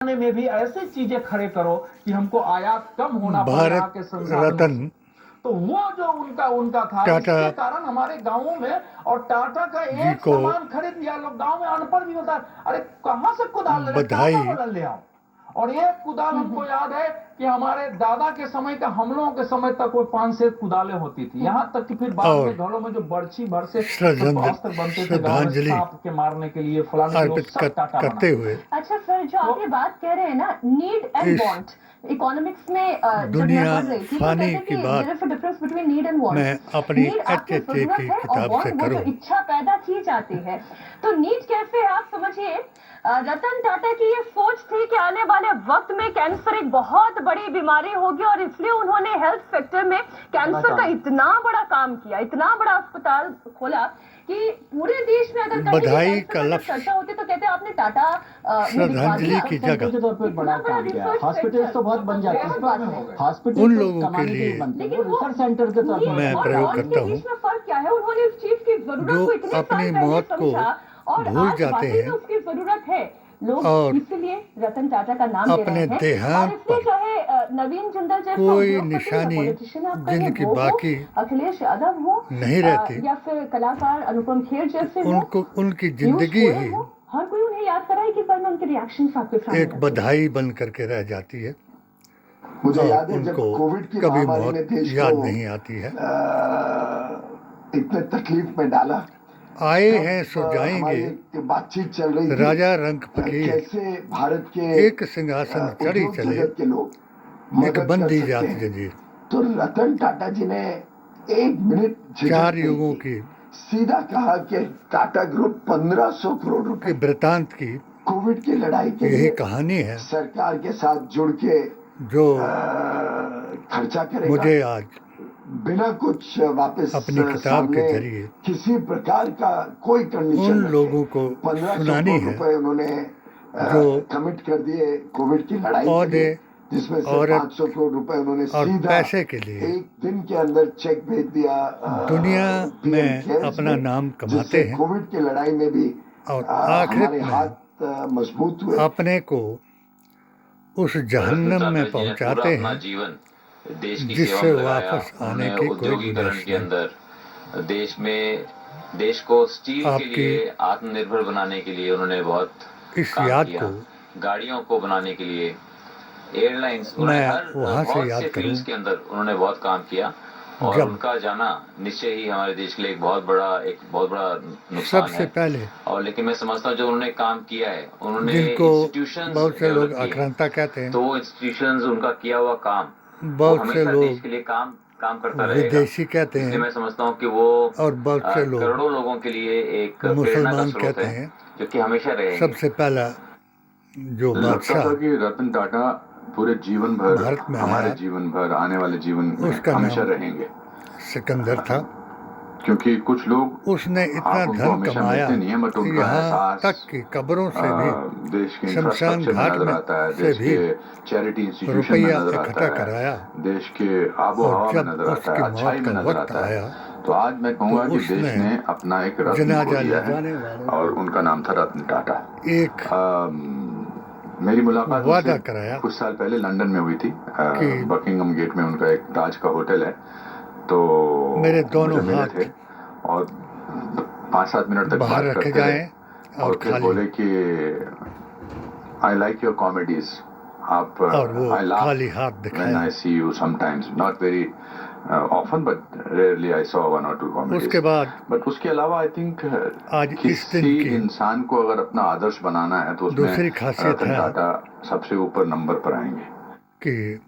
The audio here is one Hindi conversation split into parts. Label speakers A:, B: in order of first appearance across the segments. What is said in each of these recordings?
A: में भी ऐसी चीजें खड़े करो कि हमको आयात कम होना पड़े यहाँ
B: भारत
A: के संसाधनों
B: रत्न
A: से। तो वो जो उनका था,
B: टाटा
A: इसके कारण हमारे गांवों में, और टाटा का
B: जी
A: एक
B: को
A: सामान खरीद लिया, लोग गांव में अनपढ़ भी होता है, अरे कहां से कुदाल ले रहे,
B: बधाई।
A: टाटा वाला ले आओ। और एक कुदाल हमको याद है कि हमारे दादा के समय का, हम लोगों के समय तक वो 5 से कुदालें होती थी। यहाँ तक कि फिर बाद में
B: और
A: घरों में जो बर्छी भर से अस्त्र बनते थे गांव में
B: श्रद्धांजलि
A: सांप के मारने के लिए, फलाने के लिए, वो
B: अर्पित
A: सब टाटा
B: करते
A: बना।
B: हुए
C: अच्छा सर, जो आप ये बात कह रहे हैं ना, नीड एंड
B: इस
C: वांट, इकोनॉमिक्स में जब
B: दुनिया
C: मैं पढ़ रही थी तो
B: फानी
C: कहते हैं
B: की
C: कि
B: बात
C: there is a difference between need and want.
B: मैं अपनी
C: नीड आपकी
B: HHA
C: जरूरत
B: की
C: है और
B: किताब से
C: वांट वो जो
B: करूं।
C: इच्छा पैदा की जाती है। तो नीड कैसे, आप समझिए, रतन टाटा की ये सोच थी कि आने वाले वक्त में कैंसर एक बहुत बड़ी बीमारी होगी, और इसलिए उन्होंने हेल्थ सेक्टर में कैंसर का इतना बड़ा काम किया, इतना बड़ा अस्पताल खोला कि पूरे देश में अगर कहीं
B: बधाई
C: भी
B: का
C: कैंसर
B: लफ्ज़
C: चर्चा होती तो कहते हैं आपने टाटा
B: श्रद्धांजलि की जगह
A: के तौर पर बड़ा काम किया। हॉस्पिटल तो बहुत बन जाते हैं, हॉस्पिटल
B: उन
A: तो
B: लोगों के
A: कमाने
B: लिए
A: लिए बनते हैं,
C: लेकिन
A: वो रिसर्च सेंटर के तौर पर
B: मैं
C: और
B: प्रयोग
C: वांट
B: करता
C: के
B: हूं।
C: बीच में फर्क क्या है, उन्होंने उस चीज की जरूरत
B: जो
C: को इतने साल
B: अपनी
C: पहले
B: मौत को
C: समझा, और
B: भूल
C: आज
B: जाते
C: वाकई में
B: हैं
C: उसकी जरूरत है। लोग
B: और
C: इसलिए रतन टाटा का नाम ले
B: अपने
C: रहे हैं।
B: देहांत
C: और इसलिए
B: पर
C: चाहे नवीन जिंदल जैसे
B: कोई
C: उद्योगपति या
B: निशानी
C: पॉलिटिशियन आप कहें
B: जिनकी
C: वो हो,
B: बाकी
C: अखिलेश यादव हो,
B: नहीं रहती,
C: या फिर कलाकार अनुपम खेर जैसे हो,
B: उनको उनकी
C: पीयूष
B: जिंदगी
C: गोयल
B: ही
C: हो, हर कोई उन्हें याद कराए कि पर मैं उनके रिएक्शन आपके सामने
B: एक
C: रखती हूँ।
B: बधाई बन करके रह जाती है
D: मुझे
B: और
D: याद है जब
B: उनको
D: कोविड की
B: कभी
D: महामारी
B: मौत
D: ने देश
B: याद
D: को
B: नहीं आती है।
D: इतने तकलीफ में डाला,
B: आए हैं सो
D: तब
B: जाएंगे,
D: हमारी एक बातचीत चल रही थी,
B: राजा रंग फकीर
D: कैसे भारत के
B: एक सिंहासन चढ़ी
D: उद्योग
B: चले,
D: जगत के लोग
B: एक
D: मदद कर
B: बंदी
D: सकते
B: जात
D: हैं।
B: जंजीर।
D: तो रतन टाटा जी ने 1 मिनट झिझक
B: 4
D: नहीं
B: युगों
D: की,
B: की
D: सीधा कहा कि टाटा ग्रुप 1500 करोड़
B: के
D: रुपए
B: वृतांत की
D: कोविड की लड़ाई के
B: यही
D: लिए
B: कहानी है
D: सरकार के साथ जुड़ के
B: जो
D: खर्चा करेगा,
B: मुझे आज
D: बिना कुछ वापस
B: अपनी किताब
D: सामने
B: के जरिए
D: किसी प्रकार का कोई कंडीशन
B: उन लोगों को
D: 1500
B: सुनानी
D: करोड़
B: है
D: रुपए उन्होंने
B: जो
D: कमिट कर दिए कोविड की लड़ाई के
B: औहदे,
D: लिए, जिसमें से
B: औरत
D: 500 करोड़ रुपए उन्होंने
B: और
D: सीधा
B: पैसे के लिए
D: 1 दिन के अंदर चेक भेज दिया
B: दुनिया
D: PM
B: में
D: केयर्स
B: अपना
D: में,
B: नाम कमाते
D: जिससे
B: हैं
D: कोविड की लड़ाई में भी
B: और आखिर
D: हमारे
B: में
D: हाथ मजबूत हुए।
B: अपने को उस जहन्नम में पहुंचाते हैं
E: देश की
B: जिससे
E: सेवा में लगाया।
B: वापस आने
E: उन्होंने
B: की कोई
E: औद्योगिकरण
B: गुंजाइश
E: के
B: नहीं।
E: अंदर देश को स्टील के
B: आपकी
E: लिए आत्मनिर्भर बनाने के लिए उन्होंने बहुत
B: इस
E: काम
B: याद
E: किया।
B: को
E: गाड़ियों को बनाने के लिए, एयरलाइंस,
B: मैं
E: हर
B: वहाँ से
E: बहुत
B: याद
E: से
B: करूं
E: फील्ड्स के अंदर उन्होंने बहुत काम किया, और
B: जब
E: उनका जाना निश्चय ही हमारे देश के लिए एक बहुत बड़ा नुकसान
B: सबसे
E: है।
B: पहले
E: और लेकिन मैं समझता हूँ जो उन्होंने काम किया है, उन्होंने
B: जिनको
E: इंस्टीट्यूशंस
B: बहुत से लोग
E: डेवलप किए हैं,
B: आक्रांता कहते हैं,
E: तो वो इंस्टीट्यूशंस, उनका किया हुआ काम वो
B: बहुत से
E: हमेशा देश
B: लोग
E: के लिए काम करता रहेगा।
B: विदेशी कहते
E: इसलिए
B: हैं
E: मैं समझता हूँ कि वो
B: और बहुत से लोग
E: करोड़ों लोगों के लिए एक प्रेरणा का
B: मुसलमान
E: स्रोत
B: कहते
E: है,
B: हैं।
E: जो कि हमेशा रहेंगे।
B: सबसे पहला जो
F: लगता
B: बादशाह
F: था कि रतन टाटा पूरे जीवन भर
B: भारत में
F: हमारे
B: आया
F: जीवन भर आने वाले जीवन में
B: उसका
F: हमेशा
B: नाम
F: रहेंगे,
B: सिकंदर था।
F: क्योंकि कुछ लोग
B: उसने इतना
F: आप उनको
B: धन
F: हमेशा
B: कमाया
F: मिलते नहीं है, बट
B: कि
F: उनका
B: यहाँ
F: एहसास
B: तक कि कब्रों से भी
F: देश के
B: शमशान
F: इंफ्रास्ट्रक्चर में
B: घाट
F: नजर
B: में
F: आता है,
B: से
F: देश
B: भी
F: के चैरिटी इंस्टीट्यूशन में
B: रुपया
F: नजर
B: इकट्ठा
F: आता
B: कराया,
F: है, देश के आबो
B: और
F: हवा में
B: जब
F: नजर आता
B: उसकी
F: है, अच्छाई
B: मौत
F: में
B: का
F: नजर
B: वक्त
F: आता है।
B: आया
F: तो आज मैं कहूँगा
B: तो
F: कि देश
B: उसने
F: ने अपना एक रत्न
B: जनाजा
F: खो
B: ले
F: दिया
B: जाने
F: है,
B: वालों
F: और
B: को
F: उनका नाम था रतन टाटा।
B: एक
F: मेरी मुलाकात
B: वादा
F: उनसे
B: कराया
F: कुछ साल पहले लंदन में हुई थी।
B: कि
F: बकिंगम गेट में उनका एक ताज का होटल है, तो
B: मेरे दोनों
F: मुझे मिले
B: हाथ
F: थे और 5-7 मिनट तक
B: बाहर
F: बात
B: रखे
F: करते रहे,
B: जाएं और
F: और फिर
B: खाली,
F: बोले कि आई लाइक योर कॉमेडीज, आप
B: और वो
F: आई लाफ
B: खाली हाथ
F: व्हेन
B: दिखाए।
F: I see you sometimes, not very often but rarely I saw 1 or 2 comedies.
B: उसके बाद
F: बट उसके अलावा आई थिंक
B: आज इस दिन
F: किसी
B: की
F: इंसान को अगर अपना आदर्श बनाना है तो उसमें
B: दूसरी खासियत
F: रतन
B: है
F: टाटा सबसे ऊपर नंबर पर आएंगे।
B: कि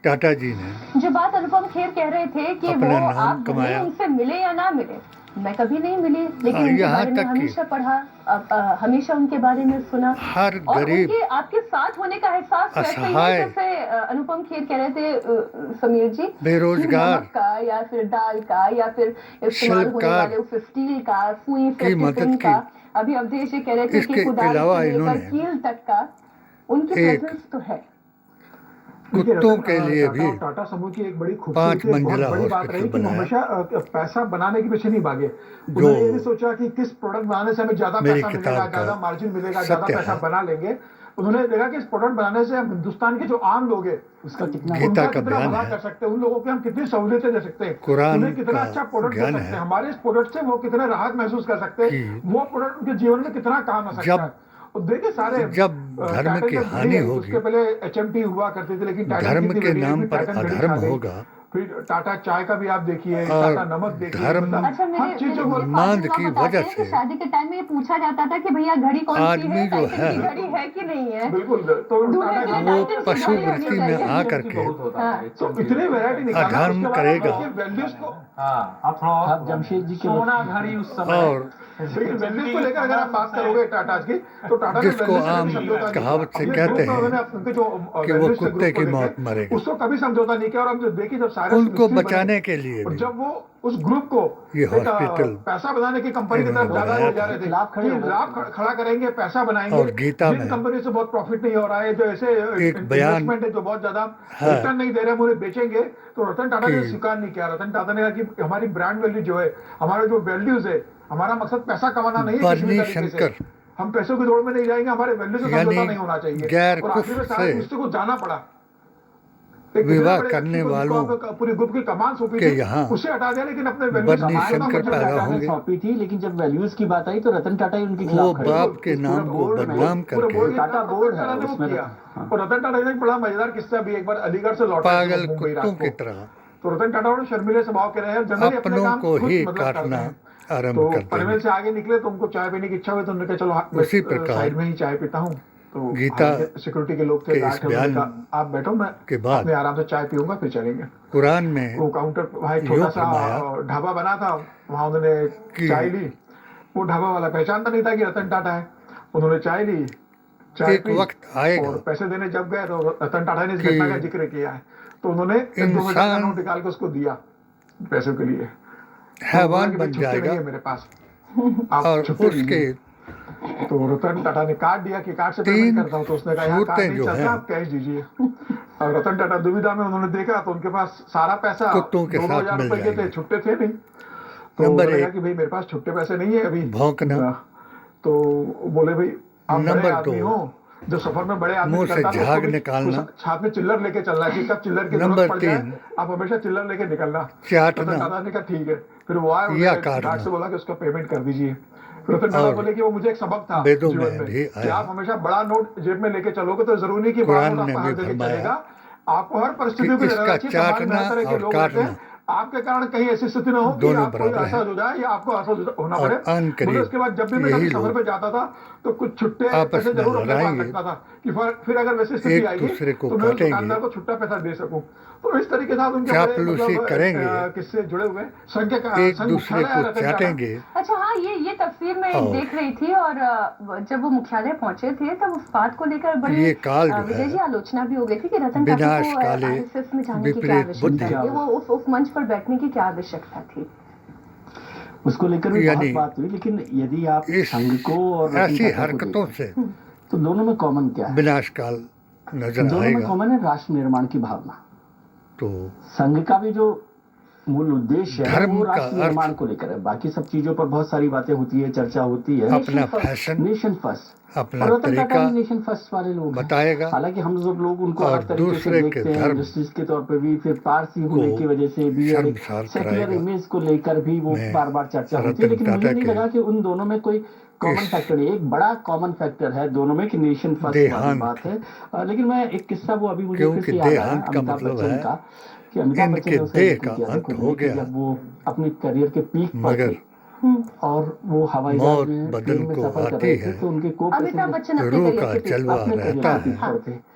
B: टाटा जी ने
C: जो बात अनुपम खेर कह रहे थे कि
B: अपना
C: वो
B: नाम
C: आप भले
B: कमाया।
C: उनसे मिले या ना मिले, मैं कभी नहीं मिली, लेकिन उनके
B: यहाँ
C: बारे में
B: तक कि
C: हमेशा पढ़ा, हमेशा उनके बारे में सुना,
B: हर
C: और
B: गरीब
C: उनके आपके साथ होने का एहसास वैसे ही है
B: असहाय
C: जैसे अनुपम खेर कह रहे थे समीर जी,
B: बेरोजगार
C: नमक का या फिर दाल का या फिर इस्तेमाल होने
B: शिल्पकार
C: वाले उस स्टील का, सुई से
B: की मदद
C: टिफिन
B: की।
C: का, अभी अवधेश जी कह रहे थे
B: इसके
C: कि कुदाल
B: अलावा
C: से लेकर
B: इन्होंने
C: कील तक का उनकी
B: एक
C: प्रेजेंस तो है।
B: कुत्तों के लिए भी
A: टाटा समूह की एक बड़ी
B: 5
A: खूबसूरती, बहुत
B: मंजिला
A: बड़ी बात रही
B: हॉस्पिटल
A: कि वो
B: बनाया,
A: हमेशा पैसा बनाने के पीछे नहीं भागे।
B: जो
A: उन्होंने ये नहीं सोचा कि किस प्रोडक्ट बनाने से हमें ज्यादा
B: मेरी
A: पैसा मिलेगा,
B: किताब
A: ज्यादा
B: का
A: मार्जिन मिलेगा, ज्यादा
B: सत्य
A: पैसा
B: है
A: बना लेंगे।
G: उन्होंने देखा कि इस प्रोडक्ट बनाने से हम हिंदुस्तान के जो आम लोग हैं
D: उसका कितना
B: गीता
G: उनका
B: का
G: कितना
B: बयान
G: भला
B: है।
G: कर सकते हैं, उन लोगों को हम कितनी सहूलियतें दे सकते हैं,
B: कुरान
G: उन्हें कितना
B: का
G: अच्छा प्रोडक्ट दे
B: ज्ञान
G: सकते हैं,
B: है।
G: हमारे इस प्रोडक्ट से वो कितने राहत महसूस कर सकते हैं,
B: कि
G: वो प्रोडक्ट उनके जीवन में कितना काम आ सकता
B: जब-
G: है। और देखिए सारे
B: जब धर्म
G: टाइटन
B: की
G: जब
B: हानि
G: घड़ी,
B: होगी,
G: उसके पहले HMT हुआ करती थी, लेकिन टाइटन
B: धर्म
G: की
B: के
G: थी,
B: नाम पर
G: टाइटन घड़ी
B: अधर्म
G: छा गई।
B: होगा।
G: फिर टाटा चाय का भी आप देखिए,
B: और
G: टाटा नमक देखिए,
B: धर्म-
G: मतलब
C: अच्छा, मेरे
G: हर चीज जो
C: मेरे
B: मांद
C: फादर
B: की
C: बताते
B: वजह
C: हैं कि
B: से
C: शादी के टाइम में ये पूछा जाता था कि भैया घड़ी कौन सी
B: आदमी
C: है,
B: जो
C: टाइटन की
B: है,
C: घड़ी है कि नहीं है।
G: बिल्कुल, तो
C: दूल्हे
G: टाटा
C: के
G: का
C: लिए
B: वो
C: टाइटन की
B: पशु
C: घड़ी होनी
B: वृत्ति में
C: चाहिए।
B: आकर के
A: बहुत होता है
G: तो इतनी वैरायटी निकाला,
B: अधर्म
G: उसके बाद
B: करेगा।
G: देखिए वैल्यूज को,
A: हाँ, अब थोड़ा
D: आप जमशेद जी के
A: सोना घड़ी उस समय
B: और
G: लेकिन वैल्यूज को लेकर अगर आप बात करोगे टाटा की, तो टाटा ने
B: जिसको
G: values से
B: आम
G: कभी समझौता नहीं
B: कहावत
G: किया।
B: से
G: अपने
B: कहते
G: group में
B: हैं
G: उन्होंने उनके जो
B: कि वो
G: values थे
B: कुत्ते
G: group को
B: की
G: लेके,
B: मौत मरेगा।
G: उसको कभी समझौता नहीं किया। और हम जब देखे जब सारे
B: उनको
G: मिस्त्री बने,
B: बचाने के लिए
G: और
B: भी
G: जब वो उस ग्रुप को
B: ये
G: एक,
B: हॉस्पिटल
G: पैसा बनाने की कंपनी की तरफ
B: इन्होंने
G: ज्यादा
B: बनाया
G: ले जा रहे थे,
D: लाभ खड़े हो गए।
G: लाभ खड़ा करेंगे, पैसा बनाएंगे,
B: और गीता
G: जिन
B: में
G: कंपनी से बहुत प्रॉफिट नहीं हो रहा है, जो ऐसे
B: एक बयान
G: इन्वेस्टमेंट है जो बहुत ज्यादा
B: है
G: रिटर्न नहीं दे रहे, हम उन्हें बेचेंगे। तो रतन टाटा ने
B: कि
G: स्वीकार नहीं किया। रतन टाटा ने कहा कि हमारी ब्रांड वैल्यू जो है, हमारे जो वैल्यूज है, हमारा मकसद पैसा कमाना नहीं है, किसी भी
B: बर्नी
G: तरीके से
B: शंकर
G: हम पैसों की दौड़ में नहीं जाएंगे, हमारे वैल्यू से समझौता
B: यानी
G: नहीं होना चाहिए।
B: गैर
G: और आखिर में
B: कुफ्र
G: सारे
B: से
G: रिश्ते को जाना पड़ा। एक
B: विवाह
G: इतने बड़े
B: करने
G: व्यक्ति को
B: वालों
G: जिनको पूरी ग्रुप की कमान सौंपी
B: के
G: थी,
B: यहाँ
G: उसे हटा दिया, लेकिन अपने
B: बर्नी
G: वैल्यूज
B: शंकर पैदा होंगे।
D: सौंपी थी, लेकिन जब वैल्यूज की बात आई तो रतन टाटा ही उनके
B: वो
D: खिलाफ खड़े
B: बाप
D: हुए।
B: के नाम को बदनाम करके
D: टाटा बोर्ड है, उसमें
G: किया।
D: हाँ।
G: और रतन टाटा ने एक बड़ा मजेदार किस्सा भी, एक बार अलीगढ़ से लौटे थे
B: पागल
G: मुंबई रात
B: कुत्तों
G: को।
B: की तरह
G: तो रतन टाटा और शर्मिले स्वभाव के रहे हैं, जनरली अपने
B: अपनों
G: काम
B: को
G: खुद
B: ही
G: मतलब करते
B: काटना
G: हैं।
B: आरंभ
G: तो
B: कर
G: पनवेल
B: देंगे।
G: से आगे निकले तो उनको चाय पीने की इच्छा हुई, तो उन्होंने कहा चलो
B: उसी
G: मैं
B: प्रकार
G: साइड में ही चाय पीता हूँ। तो
B: गीता
G: सिक्योरिटी के लोग थे,
B: के
G: गार्ड
B: इस
G: थे, उन्होंने
B: बयान
G: कहा आप बैठो, मैं
B: के बाद
G: अपने आराम से चाय पीऊंगा, फिर चलेंगे।
B: कुरान में
G: वो काउंटर वहाँ एक
B: यूं
G: छोटा सा
B: फरमाया
G: ढाबा बना था, वहाँ उन्होंने
B: कि
G: चाय ली। वो ढाबा वाला पहचानता नहीं था कि रतन टाटा है। उन्होंने चाय ली, चाय
B: एक
G: पी,
B: वक्त आएगा
G: और पैसे देने जब गए तो रतन टाटा ने इस
B: कि
G: घटना का जिक्र किया है। तो उन्होंने एक 2000 का
B: इंसान
G: नोट निकाल के उसको दिया पैसों के लिए।
B: हैवान
G: तो
B: बन
G: छुट्टी नहीं
B: जाएगा
G: है मेरे पास, आप
B: और
G: छुट्टी
B: उसके
G: लीजिए। तो रतन टाटा ने काट दिया कि कार्ड से पेमेंट
B: तीन
G: करता हूँ। तो उसने कहा यार कार्ड
B: सूरतें
G: नहीं
B: जो
G: चलता,
B: हैं
G: आप कैश दीजिए। और रतन टाटा दुविधा में, उन्होंने देखा तो उनके पास सारा पैसा
B: कुत्तों के साथ
G: 2000
B: मिल
G: रुपए के थे,
B: जाएंगे।
G: छुट्टे थे नहीं। तो
B: नंबर
G: उन्होंने कहा
B: एक,
G: कि भाई मेरे पास छुट्टे पैसे नहीं है अभी।
B: भौंकना।
G: तो बोले भाई आप बड़े
B: नंबर
G: आदमी
B: दो,
G: हो, जो सफर में बड़े आदमी
B: मुंह से
G: निकलता है, तो
B: झाग
G: उसको भी
B: निकालना।
G: कुछ साथ में चिल्लर लेके चलना है कि कब चिल्लर की
B: नंबर
G: जरूरत पड़ जाए,
B: तीन,
G: आप हमेशा चिल्लर लेके निकलना।
B: चाटना
G: रतन टाटा ने कहा ठीक है। फिर वो आए,
B: या
G: उन्होंने
B: काटना।
G: गार्ड से बोला कि उसका पेमेंट कर दीजिए। रतन टाटा
B: और
G: बोले कि वो मुझे एक सबक था
B: वेदों
G: जीवन
B: में
G: में
B: भी
G: कि
B: आया,
G: आप हमेशा बड़ा नोट जेब में लेके चलोगे तो जरूरी नहीं कि बड़ा
B: कुरान
G: नोट
B: ने
G: आपका
B: भी
G: हाथ देके
B: फरमाया
G: चलेगा। आपको हर
B: कि
G: परिस्थितियों को
B: इसका
G: रहना चाहिए। समाज में
B: चाटना
G: हर तरह के
B: और
G: लोग रहते हैं,
B: काटना
G: आपके कारण कहीं ऐसी स्थिति ना हो कि
B: दोनों
G: आपको
B: बराबर
G: असहज
B: हैं।
G: हो जाए या आपको असहज होना
B: और
G: पड़े।
B: अन
G: मुझे
B: करीब
G: उसके बाद जब भी मैं
B: यही
G: कभी सफर
B: लोग
G: पे जाता था तो कुछ छुट्टे
B: आपस
G: पैसे
B: में
G: जरूर अपने पास
B: लड़ाएंगे,
G: रखता था कि फिर अगर वैसी स्थिति
B: एक
G: आएगी
B: दूसरे को
G: तो मैं उस
B: काटेंगे,
G: दुकानदार को छुट्टा पैसा दे सकूं। तो इस तरीके से आप उनके बड़े
B: चापलूसी करेंगे,
G: किससे जुड़े हुए हैं। संघ के
B: एक
G: संघ
B: दूसरे
G: मुख्यालय है
B: को
G: रतन टाटा।
B: चाटेंगे।
C: अच्छा हाँ, ये तस्वीर मैं
B: और
C: देख रही थी, और जब वो मुख्यालय पहुंचे थे तब उस बात को लेकर बड़ी
B: ये काल जो
C: विजय
B: है,
C: जी आलोचना भी हो गई थी कि रतन टाटा
B: विनाश
C: को
B: काले
C: आरएसएस में जाने की क्या
B: विपरीत
C: आवश्यकता
B: बुद्धि।
C: थी, वो उस मंच पर बैठने की क्या आवश्यकता थी।
D: उसको लेकर भी बहुत
B: यानी
D: बात हुई, लेकिन यदि आप
B: इस
D: संघ को और रतन
B: ऐसी
D: टाटा को
B: हरकतों
D: देखें,
B: से
D: तो दोनों में कॉमन क्या है?
B: विनाश काल नजर
D: दोनों में
B: आएगा।
D: कॉमन है राष्ट्र निर्माण की भावना।
B: तो
D: संघ का भी जो मूल उद्देश्य है
B: धर्म
D: वो
B: का
D: राष्ट्र निर्माण
B: अर्थ,
D: को लेकर है। बाकी सब चीजों पर बहुत सारी बातें होती है, चर्चा होती है।
B: अपना फैशन,
D: नेशन फर्स्ट,
B: अपना
D: और रतन टाटा
B: तरीका
D: भी नेशन फर्स्ट वाले लोग हैं।
B: बताएगा
D: हालांकि हम सब लोग उनको
B: और
D: हर तरीके से
B: दूसरे के
D: देखते हैं,
B: धर्म
D: जस्टिस के तौर पे भी, फिर पारसी होने की वजह से भी, और
B: शर्मसार
D: सेक्युलर
B: कराएगा।
D: इमेज को लेकर भी वो
B: मैं
D: बार बार चर्चा होती है।
B: रतन
D: लेकिन मुझे
B: टाटा
D: नहीं
B: के
D: लगा कि उन दोनों में कोई कॉमन
B: इस
D: फैक्टर है। एक बड़ा कॉमन फैक्टर है दोनों में कि नेशन फर्स्ट वाली
B: देहांत,
D: बात है। लेकिन मैं एक किस्सा वो अभी मुझे फिर
B: क्योंकि
D: से याद आया
B: देहांत का
D: अमिताभ
B: मतलब
D: बच्चन
B: है
D: का, कि अमिताभ बच्चन
B: इनके
D: ने उसका
B: देह
D: जिक्र
B: का
D: किया था
B: अंत
D: खुद
B: हो
D: ने कि
B: गया,
D: जब वो अपने करियर के पीक पर
B: मगर
D: थे और वो हवाई जहाज
B: मौत
D: में
B: बदन
D: ट्रेन में
B: को
D: सफर कर
B: आती
D: रहे
B: है,
D: थे, तो उनके को
C: अमिताभ बच्चन अपने
B: रूह
C: करियर
B: का
C: के पीक
B: जलवा
D: अपने करियर
B: रहता
D: के पीक
B: है।
D: पर थे।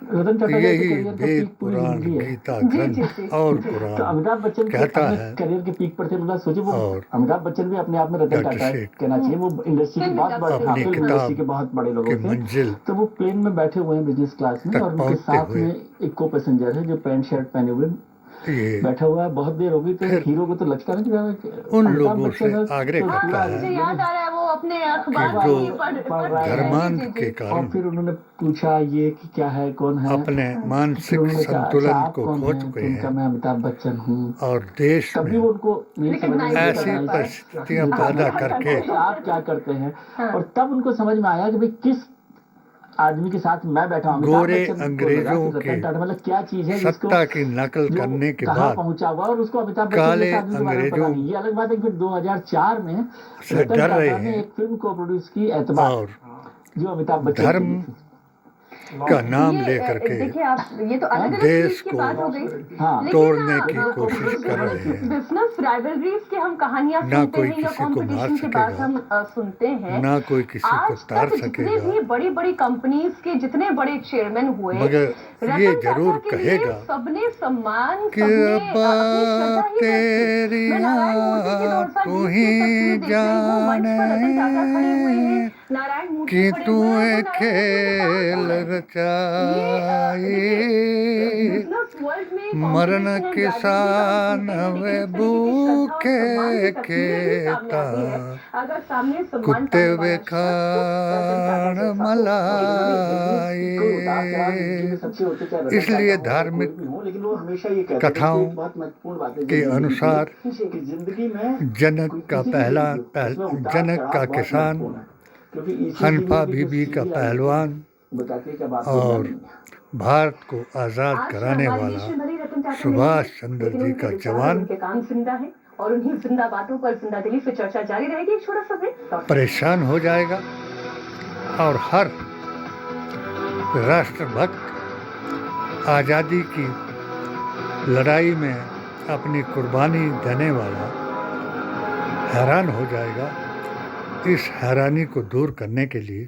D: रतन टाटा का
B: यही
D: करियर का
B: वेद
D: पीक पूरी
B: पुराण
D: जिंदगी है।
B: गीता
C: जी,
B: ग्रंथ
C: जी, जी।
B: और
D: तो
B: कुरान
D: अमिताभ बच्चन भी
B: कहता
D: अपने
B: है।
D: करियर के पीक पर थे। मतलब सोचिए वो
B: और
D: अमिताभ बच्चन भी अपने आप में रतन
B: डॉक्टर
D: टाटा
B: शेख
D: कहना चाहिए, वो इंडस्ट्री के बहुत बड़े,
B: अपनी
D: फिल्म
B: किताब
D: इंडस्ट्री के बहुत बड़े लोगों
B: की
D: थे।
B: मंजिल
D: तो वो प्लेन में बैठे हुए हैं बिजनेस क्लास में,
B: तक
D: और उनके
B: पहुंचते
D: साथ
B: हुए
D: में एक को पैसेंजर है जो पैंट शर्ट पहने हुए
B: ये
D: बैठा हुआ है। बहुत देर हो गई तो
B: फिर
D: हीरो को तो लगता है कि
B: उन
D: अमिताभ
B: लोगों
D: बच्चन
B: से
D: है,
B: आग्रह
D: तो
B: करता
D: पूरा
B: है
C: मुझे याद आ रहा है वो अपने अखबार
B: जो
C: में पढ़ रहे हैं।
B: धर्मांध
C: जी, जी,
B: के
C: जी।
D: और
B: कारण
D: फिर उन्होंने पूछा ये कि क्या है, कौन है।
B: अपने
D: फिर
B: मानसिक
D: उन्होंने कहा, अच्छा,
B: संतुलन
D: आप
B: को
D: कौन
B: खो
D: हैं?
B: चुके
D: तो उनका
B: हैं
D: मैं अमिताभ बच्चन हूँ।
B: और देश
D: तभी
B: में
D: वो उनको नहीं समझ में
C: Recognize
B: ऐसी
C: कर पाए।
B: परिस्थितियां पैदा करके
D: कि आप क्या करते हैं। और तब उनको समझ में आया कि भाई किस आदमी के साथ मैं बैठा हूँ,
B: गोरे
D: अमिताभ बच्चन
B: अंग्रेजों
D: बोल रहा है कि
B: के
D: रतन टाटा मतलब क्या चीज है जिसको
B: सत्ता की नकल
D: जो
B: करने के
D: कहाँ
B: बाद
D: पहुंचा हुआ और उसको अमिताभ बच्चन
B: काले
D: जैसे आदमी के बारे में पता
B: अंग्रेजों
D: नहीं। ये अलग बात है कि फिर 2004 में
B: से
D: रतन
B: डर रहे
D: टाटा ने
B: हैं
D: एक फिल्म को प्रोड्यूस की एतबार,
B: और
D: जो अमिताभ बच्चन
B: धर्म
D: की थी।
B: का नाम
C: ये
B: लेकर के
C: देखिए आप, ये तो अलग अलग
B: देश
C: चीज की
B: को
C: बात हो गई,
D: हाँ
B: तोड़ने की कोशिश कर रहे हैं।
C: बिजनेस राइवलरीज की हम कहानियां
B: ना
C: सुनते
B: कोई
C: हैं या
B: किसी को मार
C: कंपटीशन की बात
B: सकेगा,
C: हम सुनते हैं।
B: ना कोई किसी को
C: आज
B: तार
C: तक जितने
B: सकेगा,
C: भी बड़ी बड़ी कंपनीज के जितने बड़े चेयरमैन हुए,
B: मगर
C: रतन
B: ये
C: टाटा
B: जरूर
C: के लिए
B: कहेगा
C: सबने सम्मान,
B: कि
C: सबने
B: अब्बा
C: अपनी श्रद्धा ही व्यक्त की।
B: तेरी
C: मैं नारायण मूर्ति की 2020
B: तू
C: की
B: ही
C: तस्वीर देख रही हूँ, मंच पर रतन टाटा खड़े हुए हैं,
B: जाने
C: नारायण मूर्ति
B: कि
C: खड़े
B: तू
C: हुए हैं,
B: एक
C: वो
B: खेल
C: नारायण मूर्ति के
B: रचाई,
C: बिजनेस वर्ल्ड में
B: मरण
C: competition and
B: किसान
C: rivalry का हम सुनते हैं, लेकिन इस तरह की श्रद्धा और सम्मान की
B: वे भूखे
C: तस्वीरें भी सामने
B: केता,
C: आती है। अगर सामने सम्मान
B: कुत्ते
C: पाने
B: वे
C: वाला शख्स रतन टाटा
B: खान
C: जैसा हो,
D: कोई उतार चढ़ाव जिंदगी में
B: मलाए।
D: सबसे होते चाहे रतन
B: इसलिए
D: टाटा हो या
B: धार्मिक
D: कोई भी हो, लेकिन वो हमेशा ये कहते थे कि
B: कथाओं
D: एक बहुत महत्वपूर्ण बात है
B: के
D: जिंदगी
B: अनुसार
D: की जिंदगी में
B: जनक
D: कोई
B: का
D: किसी भी
B: पहला
D: जिंदगी हो, उसमें उतार
B: जनक
D: चढ़ाव
B: का
D: बहुत
B: किसान,
D: महत्वपूर्ण है, क्योंकि इसी
B: हनफा
D: जीवन की जो
B: बीबी का
D: सीधी लाइन
B: पहलवान
D: बताती है कि अब आप
B: और
D: दुनिया में हैं।
B: भारत को आज़ाद
C: आज
B: कराने
C: हमारे
B: वाला
C: देश में भले रतन टाटा
B: सुभाष
C: नहीं है,
B: चंद्र
C: लेकिन
B: जी
C: उनके
B: का
C: विचार,
B: जवान
C: उनके काम जिंदा है और उन्हीं जिंदा बातों पर जिंदा दिली से चर्चा जारी रहेगी। एक छोटा सा ब्रेक।
B: परेशान हो जाएगा और हर राष्ट्रभक्त आज़ादी की लड़ाई में अपनी कुर्बानी देने वाला हैरान हो जाएगा। इस हैरानी को दूर करने के लिए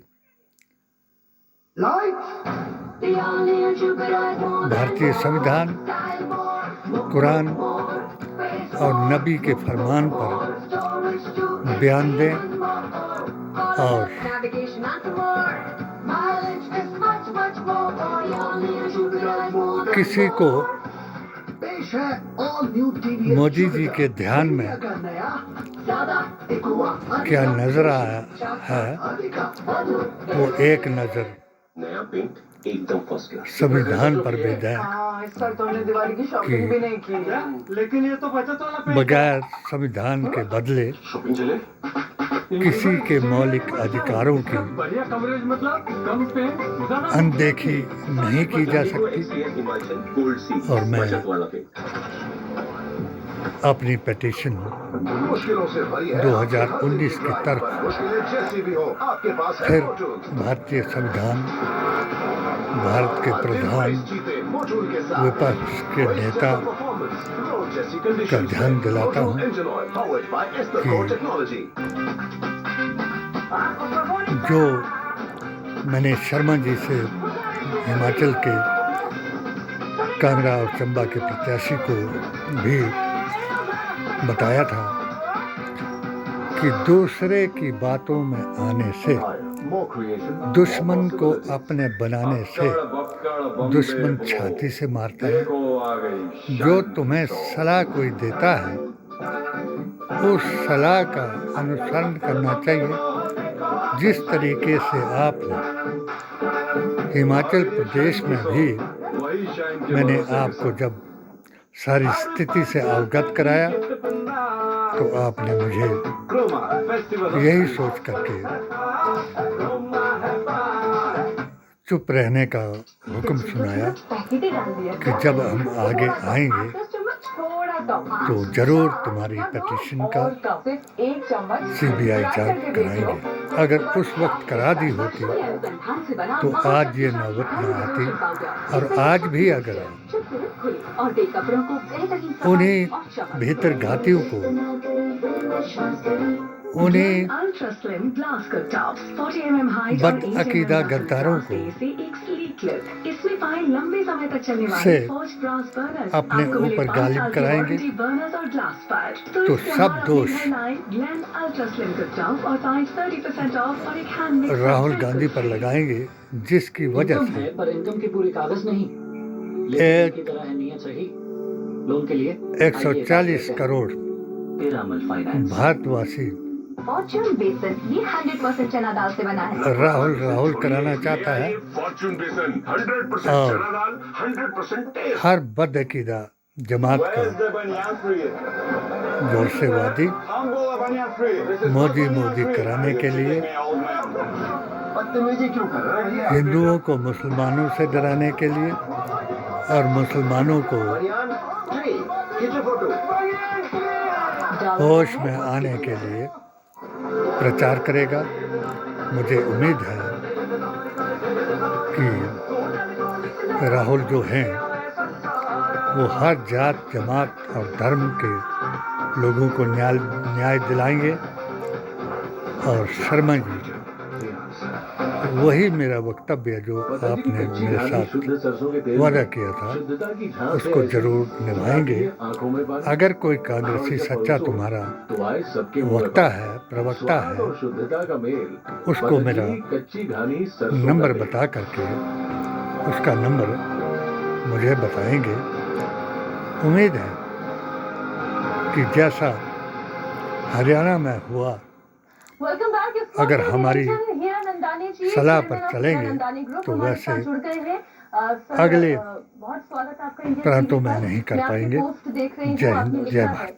B: भारतीय संविधान, कुरान और नबी के फरमान पर बयान दें और किसी को मोदी जी के ध्यान में क्या नजर आया है, वो एक नजर
H: नया पेंट एकदम फर्स्ट क्लास।
B: संविधान पर भी दें
I: इस साल तो हमने दिवाली की शॉपिंग भी नहीं की, लेकिन ये तो बचत वाला पेंट है।
B: बगैर संविधान के बदले
H: शॉपिंग चले।
B: किसी के मौलिक अधिकारों की
A: बढ़िया कवरेज मतलब कम पे ज्यादा
B: अनदेखी नहीं की जा सकती।
H: हिमाचल गोल्ड सी
B: और मैं
H: बचत वाला पेंट।
B: अपनी पिटीशन
F: मुश्किलों से भरी है
B: 2019 की तरफ
F: मुश्किलें जैसी भी हो आपके पास है
B: फिर
F: मोटूल।
B: भारतीय संविधान, भारत के प्रधान,
F: जीते मोटूल के साथ।
B: विपक्ष के नेता
F: परफॉर्मेंस, रोड जैसी
B: का
F: कंडीशंस
B: ध्यान
F: में
B: दिलाता हूँ
F: Motul engine oil powered by Ester Core Technology।
B: जो मैंने शर्मा जी से हिमाचल के कांगड़ा और चंबा के प्रत्याशी को भी बताया था कि दूसरे की बातों में आने से, दुश्मन को अपने बनाने से दुश्मन छाती से मारता है। जो तुम्हें सलाह कोई देता है उस सलाह का अनुसरण करना चाहिए। जिस तरीके से आपने हिमाचल प्रदेश में भी मैंने आपको जब सारी स्थिति से अवगत कराया तो आपने मुझे यही सोच करके चुप रहने का हुक्म सुनाया कि जब हम आगे आएंगे तो जरूर तुम्हारी पिटीशन का सीबीआई जांच कराएंगे। अगर उस वक्त करा दी होती तो आज ये नौबत न आती, और आज भी अगर उन्हीं भीतर घातियों को, उन्हीं बदअकीदा गद्दारों को से अपने ऊपर गालिब कराएंगे तो सब दोष राहुल गांधी पर लगाएंगे, जिसकी वजह से
D: पर इनकम के पूरे कागज नहीं,
B: एक
D: की तरह है नियत सही लोन के लिए
B: 140 करोड़
D: पिरामिड फाइनेंस
B: भारतवासी
C: फॉर्च्यून बेसन ये 100% चना दाल से बना है।
B: राहुल कराना चाहता है
F: फॉर्च्यून बेसन 100%
B: और
F: चना दाल 100% टेस्ट।
B: हर बदअकीदा जमात का जोरसेवादी मोदी कराने के लिए
I: बदतमीजी क्यों कर रहे हैं?
B: हिंदुओं को मुसलमानों से डराने के लिए और मुसलमानों को
I: मरियान, खींचो फोटो।
B: होश में आने के लिए प्रचार करेगा। मुझे उम्मीद है कि राहुल जो हैं वो हर जात जमात और धर्म के लोगों को न्याय दिलाएंगे। और शर्मा जी, वही मेरा वक्तव्य जो आपने मेरे साथ वादा किया था उसको जरूर निभाएंगे। अगर कोई कांग्रेसी सच्चा तुम्हारा वक्ता है, प्रवक्ता है, उसको मेरा नंबर बता करके उसका नंबर मुझे बताएंगे। उम्मीद है कि जैसा हरियाणा में हुआ, अगर हमारी सलाह पर चलेंगे तो वैसे अगले प्रांतों में नहीं कर पाएंगे। जय हिंद, जय भारत।